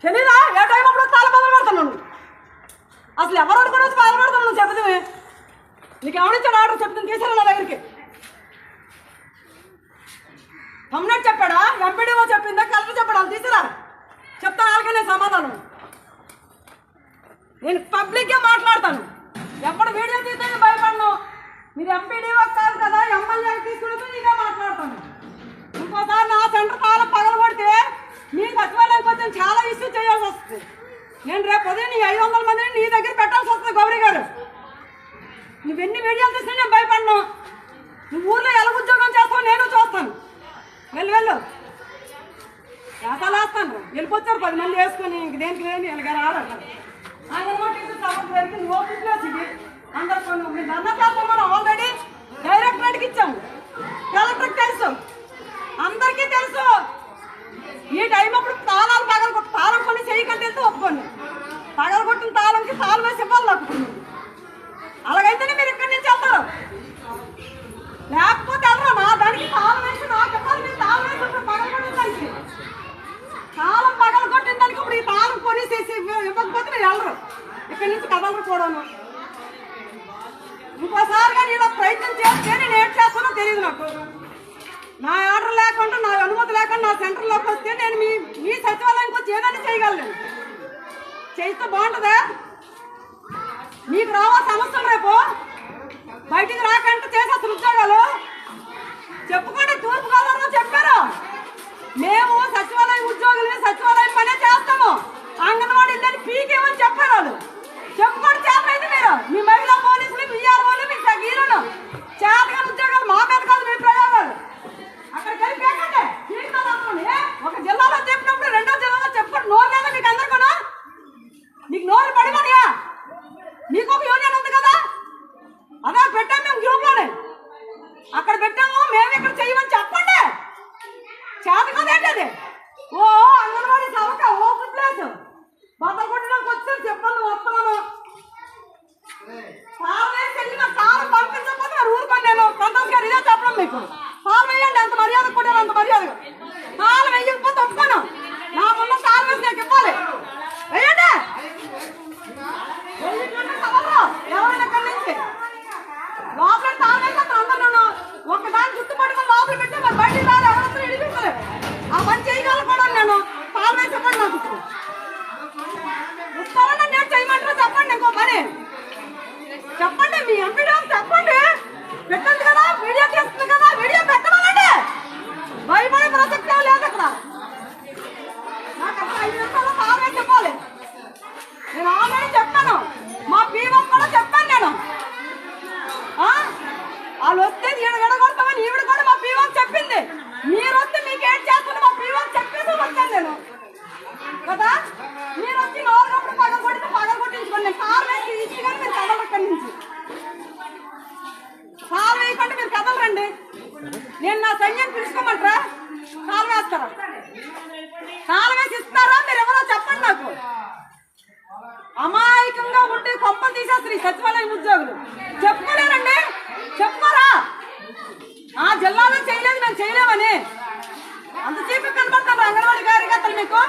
తెలీదా? ఏ టైం అప్పుడు తాళం బదులు పెడుతున్నాను. అసలు ఎవరు అనుకుని వచ్చి బదులు పెడుతున్నాను చెప్తుంది. నీకు ఎవరిచ్చాడు ఆర్డర్ చెప్తుంది తీసాను నా దగ్గరికి. కమ్యూనిటీ చెప్పాడా, ఎంపీడీఓ చెప్పిందా, కలెక్టర్ చెప్పాడు, వాళ్ళు తీసిరా చెప్తాను. వాళ్ళకే నేను సమాధానం. నేను పబ్లిక్గా మాట్లాడతాను. ఎప్పుడు వీడియో తీస్తే భయపడను. మీరు ఎంపీడీఓ కాదు కదా, ఎమ్మెల్యే తీసుకుని నీకే మాట్లాడతాను. ఇంకోసారి నా సెంటర్ తాళం పగలగొడితే నీ సచివాలయానికి వచ్చి చాలా ఇష్యూ చేయాల్సి వస్తుంది. నేను రేపు ఉదయం నీ 500 మందిని నీ దగ్గర పెట్టాల్సి వస్తుంది. గౌరీ గారు, నువ్వెన్ని వీడియోలు తీసినా నేను భయపడను. నువ్వు ఊర్లో ఎలా ఉద్యోగం చేస్తావు నేను చూస్తాను. వెళ్ళు వేస్తాను. వెళ్ళిపోతారు 10 మంది వేసుకొని. ఇంక దేనికి లేని ఎలాగారు ఆడారు. ఇది అందరు మీరు ధర్నా చేస్తాం. మనం ఆల్రెడీ డైరెక్టరేట్కి ఇచ్చాము, కలెక్టర్కి తెలుసు, అందరికీ తెలుసు. ఈ టైం అప్పుడు తాళాలు పగలగొట్టు తాళం కొని చేయకంటే వెళ్తే ఒప్పుకోండి. పగలగొట్టిన తాళంకి తాళం వేసి ఇవ్వాలి నాకు. అలాగైతేనే మీరు ఇక్కడి నుంచి వెళ్తారు. లేకపోతే వెళ్ళరా. నా దానికి తాళం వేసి నాకు ఇవ్వాలి. మీరు తాళం వేసి పగలగొట్టిన దానికి తాళం పగలగొట్టిన దానికి ఇప్పుడు ఈ తాళం కొనేసేసి ఇవ్వకపోతే మీరు వెళ్ళరు. ఇక్కడి నుంచి కదలరు కూడాను. ఇంకోసారిగా నేను ప్రయత్నం చేస్తే నేను ఏం చేస్తానో తెలియదు నాకు. నా ఆర్డర్ లేకుండా, నా అనుమతి లేకుండా నా సెంటర్లోకి వస్తే నేను మీ సచివాలయానికి వచ్చి ఏదైనా చేయగలను. చేస్తే బాగుంటుందా? మీకు రావా సమస్యలు? రేపు బయటికి రాకంటే చేసేస్తారు ఉద్యోగాలు. చెప్పుకోండి. తూర్పుగోదావరిలో చెప్పారు, మేము సచివాలయం ఉద్యోగులని సచివాలయం పనే చేస్తాము, అంగన్వాడీ ఇళ్ళని పీకేమని చెప్పారు వాళ్ళు. చెప్పుకోండి. చేతనైతే మీరు మీ మహిళా పోలీసులు, విఆర్ఓలు, మీ సగీలను చేతగా ఉద్యోగాలు మా మీద కాదు మీ ప్రయోగాలు. అక్కడికి వెళ్ళి పేకండి. ఒక జిల్లాలో చెప్పినప్పుడు రెండో జిల్లాలో చెప్పుకోండి. నోరు లేదా మీకు అందరు కూడా? నీకు నోరు పడిపోయా? నీకు ఒక యూనియన్ ఉంది కదా, అదే పెట్టాము మేము గ్రూప్లోనే. అక్కడ పెట్టాము, మేము ఇక్కడ చేయమని చెప్పండి. చేత కదేంటి అది? ఓ అంగన్వాడీ సవక ఓపెన్ ప్లేస్ బద్దలు కొట్టడానికి వచ్చారు. చెప్పండి వస్తున్నాను. కాలం పంపించకపోతే మరి ఊరుకోండి. నేను సంతోష్ గారు ఇదే చెప్పడం మీకు. కాలం వేయండి. అంత మర్యాద కొట్టారు, అంత మర్యాదగా. కాలం వేయకపోతే ఒప్పుకోను. నా ముందు కాలం వేసి నాకు ఇవ్వాలి. వేయండి. ఎవరైనా ఇక్కడి నుంచి లోపల తాళం వేసి అతను అందరూ ఒకదాన్ని గుర్తుపట్టుకుని లోపల పెట్టి మరి బయటికి రాలి ఎవరంతా ఇడిపించలేదు. ఆ పని చేయగలను కూడా. నేను తాళం వేసి చెప్పండి. నాకు ఇస్తామని నేను చేయమంటారా చెప్పండి. ఇంకో పని చెప్పండి. మీ ఎంపీడీ చెప్పండి. పెట్టండి కదా, వీడియో చేస్తుంది కదా, వీడియో పెట్టమనండి. భయపడే ప్రసక్తే లేదు అక్కడ. నాకు అక్కడ 5 నిమిషాలు తాళం వేసి చెప్పాలి. నేను ఆల్రెడీ చెప్పాను, మా పీఓ కూడా చెప్పాను. నేను వాళ్ళు వస్తే ఈవిడ విడగొడతామని ఈవిడ కూడా మా పీఓ చెప్పింది. మీరు వస్తే మీకు ఏం చేస్తాను మా పీఓ చెప్పేసి వచ్చాను నేను కదా. మీరు వచ్చి నోరునప్పుడు పగలగొట్టించుకోండి. నేను కారు వేసి ఇచ్చి కానీ మీరు కదలరు. ఇక్కడి నుంచి కాలు వేయకుండా మీరు కదలరండి. నేను నా సైన్యం పిలుచుకోమంటారా? కాలు వేస్తారా? కాలు వేసి ఇస్తారా? మీరు ఎవరో చెప్పండి నాకు. అమాయకంగా ఉంటే కొంపలు తీసేస్తారు ఈ సచివాలయం ఉద్యోగులు. చెప్పుకోలేరండి. చెప్పుకోరా? ఆ జిల్లాలో చేయలేదు, మేము చేయలేమని అంతసేపు కనబడతారు అంగన్వాడీ కార్యకర్తలు. మీకు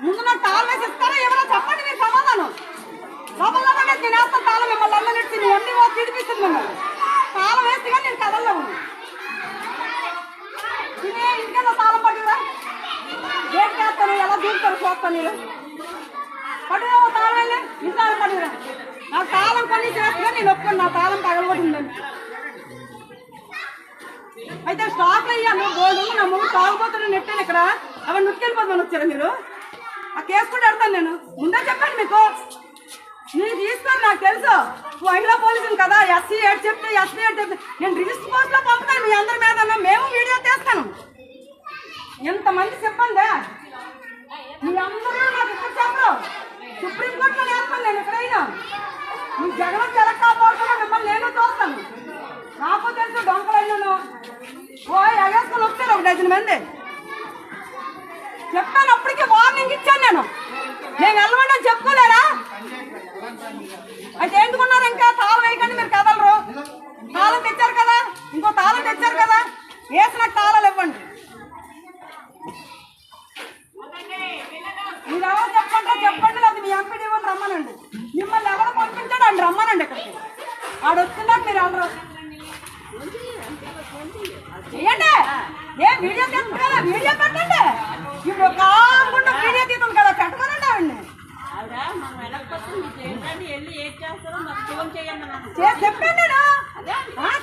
ముందు నాకు తాళం వేసి ఇస్తారా ఎవరో చెప్పండి. మీరు సమాధానం లోపల నేను వేస్తాను తాళం. మిమ్మల్ని అల్లనిచ్చి నీ అన్ని ఓ తిడిపిస్తుంది. మిమ్మల్ని తాళం వేస్తే కానీ నేను కదల్లో తినే ఇంటికెళ్ళ తాళం పట్టుకురా. గేట్ వేస్తాను, ఎలా దూరుతారు చూస్తాను. నేను పట్టుగా తాళం వెళ్ళి ఇంట్లో పట్టుకురా. నాకు తాళం కొని చేస్తే నేను ఒప్పుకోండి. నా తాళం పగలగొట్టిందని అయితే స్టాక్లు అయ్యాను. గోల్డ్ నా ముందు తాగుపోతున్న నెట్టాను ఇక్కడ. అవి నుట్టుకెళ్ళిపోతాను. వచ్చారా మీరు? ఆ కేసు కూడా పెడతాను. నేను ముందే చెప్పండి మీకు. నేను తీసుకోండి. నాకు తెలుసు మహిళా పోలీసులు కదా. ఎస్సీ ఏడు చెప్తే ఎస్సీ ఏడు చెప్తే నేను రిజిస్టర్ పోస్ట్లో పంపుతాను మీ అందరి మీద. మేము వీడియో తీస్తాను. ఎంతమంది చెప్పండి. మీ అందరూ నాకు ఇక్కడ చెప్పరు. సుప్రీంకోర్టులో వేస్తాను నేను. ఎక్కడైనా మీ జగన్ ఎలా కాపాడుతున్నా మిమ్మల్ని నేను చూస్తాను. నాకు తెలుసు డొంకలైనాను. ఓ ఎగేసుకొని వచ్చారు 1 డజన్ మంది. చెప్పాను, అప్పటికే వార్నింగ్ ఇచ్చాను నేను. నేను వెళ్ళమంటే చెప్పుకోలేరా? అయితే ఎందుకున్నారు ఇంకా? తాళం వేయకండి. మీరు కదలరు. తాళం తెచ్చారు కదా, ఇంకో తాళం తెచ్చారు కదా, వేసి నాకు తాళాలు ఇవ్వండి. ఆడు వచ్చిందాక మీరు అందరూ చేయండి. ఏం వీడియో తీస్తుంది కదా, వీడియో పెట్టండి. ఇప్పుడు కాకుండా వీడియో తీస్తుంది కదా, పెట్టుకోనండి ఆవిడ్ని. చెప్పండి నేను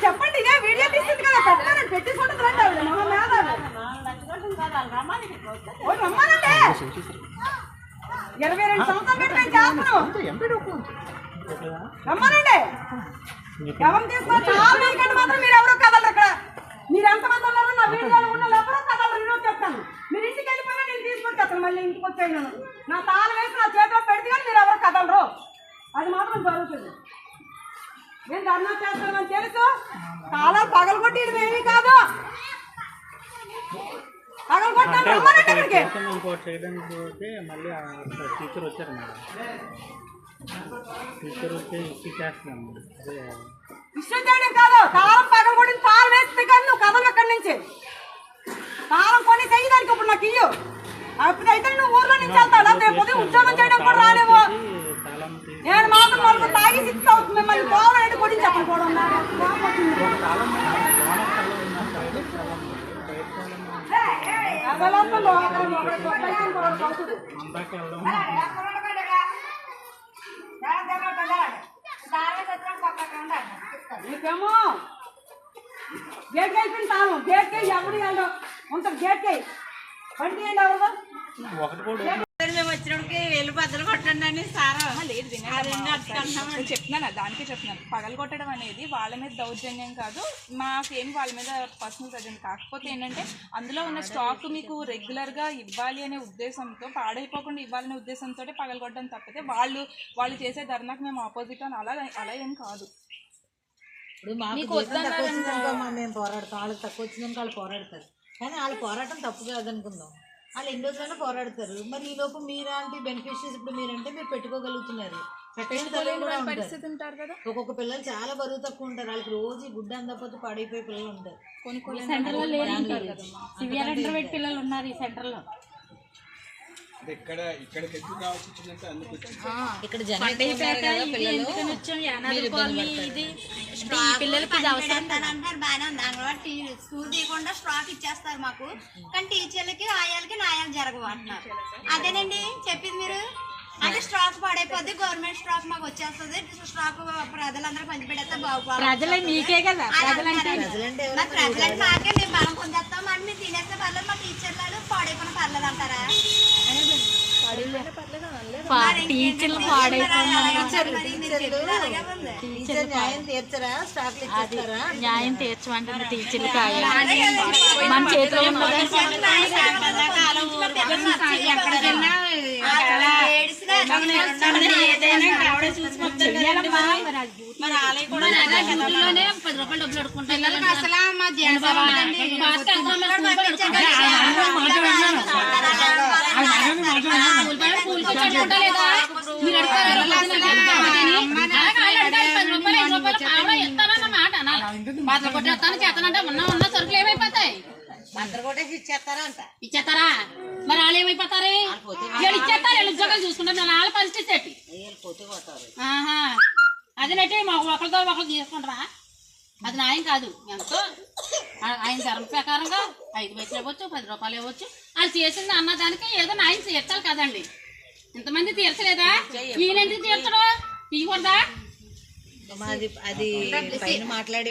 చెప్పండి, ఇదే వీడియో తీస్తుంది కదా, పెట్టానండి. పెట్టించుకుంటుంది రండి ఆవిడ మొహం మీద రమ్మానండి. 22 సంవత్సరాలు పెట్టి మేము చేస్తున్నాం. రమ్మానండి. ఎవరు తీసుకొచ్చి మాత్రం మీరు ఎవరో కదలరు. ఇక్కడ మీరు ఎంతమంది ఉన్నారో నా వీడియోలో ఉన్న ఎవరో కదలరు. నేను చెప్తాను, మీరు ఇంటికి వెళ్ళిపోయినా నేను తీసుకొచ్చేస్తాను. మళ్ళీ ఇంటికి వచ్చాను నేను నా తాళం వేసి నా చేతిలో పెడితే కానీ మీరు ఎవరు కదలరు. అది మాత్రం జరుగుతుంది. నేను ధర్నా చేస్తానని తెలుసు. తాళాలు పగలగొట్టి ఇది ఏమీ కాదు. పగలగొట్టాను రమ్మానండి ఇక్కడికి. మళ్ళీ టీచర్ వచ్చారు మేడం. టీచర్ వచ్చి ఇష్టం చేయడం కాదు, తాళం పగలగొట్టి తాళం వేస్తే కానీ నువ్వు కదలు ఎక్కడి నుంచి. తాళం కొని చెయ్యడానికి ఇప్పుడు నాకు ఇయ్యు. అప్పుడైతే నువ్వు ఊర్లో నుంచి వెళ్తావు. రేపు పొద్దున ఉద్యోగం చేయడం కూడా రాలేవు. నేను మాత్రం వాళ్ళకు తాగి సిక్స్ అవుతుంది. మిమ్మల్ని పోవాలంటే కొట్టి చెప్పండి కూడా నీకేమో గేట్ అయిపోయింది తాను. గేట్ ఎవరు వెళ్ళడం ఉంటాం. గేట్ బండి తీయండి. ఎవరు మేము వచ్చినప్పటికి వెళ్ళి బద్దలు కొట్టండి అని సారా లేదు చెప్తున్నాను, దానికే చెప్తున్నాను. పగలు కొట్టడం అనేది వాళ్ళ మీద దౌర్జన్యం కాదు, మాకేం వాళ్ళ మీద పర్సనల్ ప్రజెంట్. కాకపోతే ఏంటంటే అందులో ఉన్న స్టాక్ మీకు రెగ్యులర్గా ఇవ్వాలి అనే ఉద్దేశంతో, పాడైపోకుండా ఇవ్వాలనే ఉద్దేశంతో పగలు కొట్టడం తప్పితే వాళ్ళు చేసే ధర్నాకు మేము ఆపోజిట్ అని అలా ఏం కాదు. మేము పోరాడతాం. వాళ్ళకి తక్కువ వచ్చిందని వాళ్ళు పోరాడతారు, కానీ వాళ్ళ పోరాటం తప్పు కాదనుకుందాం. వాళ్ళు ఎన్ని రోజులైనా పోరాడతారు. మరి ఈ లోపు మీలాంటి బెనిఫిషరీస్ ఇప్పుడు మీరంటే మీరు పెట్టుకోగలుగుతున్నారు. పరిస్థితి ఉంటారు కదా. ఒక్కొక్క పిల్లలు చాలా బరువు తక్కువ ఉంటారు. వాళ్ళకి రోజు గుడ్డ అందకపోతే పాడైపోయే పిల్లలు ఉంటారు. పిల్లలు ఉన్నారు ఈ సెంటర్ లో. ఇక్కడ పిల్లలకి స్కూల్ తీయకుండా స్టాక్ ఇచ్చేస్తారు మాకు, కానీ టీచర్లకి ఆయాలకి న్యాయాలు జరగవు అంటున్నారు. అదేనండి చెప్పింది మీరు. అంటే స్టాక్ పాడైపోద్ది, గవర్నమెంట్ స్టాక్ మాకు వచ్చేస్తుంది, స్టాక్ ప్రజలందరూ పంచిపెడతా బాగుపడాలి. ప్రజలంటే మాకే మేము బలం పొందేస్తాం. మరి మీరు తినేస్తే పర్లేదు, మా టీచర్లు పాడైపోయిన పర్లేదు అంటారా? టీచర్లు న్యాయం తీర్చరా? స్టాక్లు ఇచ్చేస్తారా? న్యాయం తీర్చమంటుంది టీచర్లు. మన చేతిలో బట్టలు కొట్టేస్తాను చేస్తానంటే ఉన్న సరుకులు ఏమైపోతాయి? ఇచ్చేస్తారా? మరి వాళ్ళు ఏమైపోతారు? వీళ్ళు ఇచ్చేస్తారు, వీళ్ళు ఉద్యోగాలు చూసుకుంటారు. వాళ్ళ పరిస్థితి ఏంటి? అదేనంటే ఒకరితో ఒకరు తీసుకుంటారా? అది న్యాయం కాదు. ఎంతో ఆయన ధర్మ ప్రకారంగా 5 పైసలు ఇవ్వచ్చు, 10 రూపాయలు ఇవ్వచ్చు. వాళ్ళు చేసింది అన్నదానికి ఏదో న్యాయం తీర్చాలి కదండి. ఇంతమంది తీర్చలేదా? ఈయనంటే తీర్చడం తీయకూడదా? అది పైన మాట్లాడి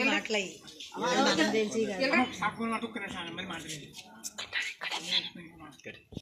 తెలిసి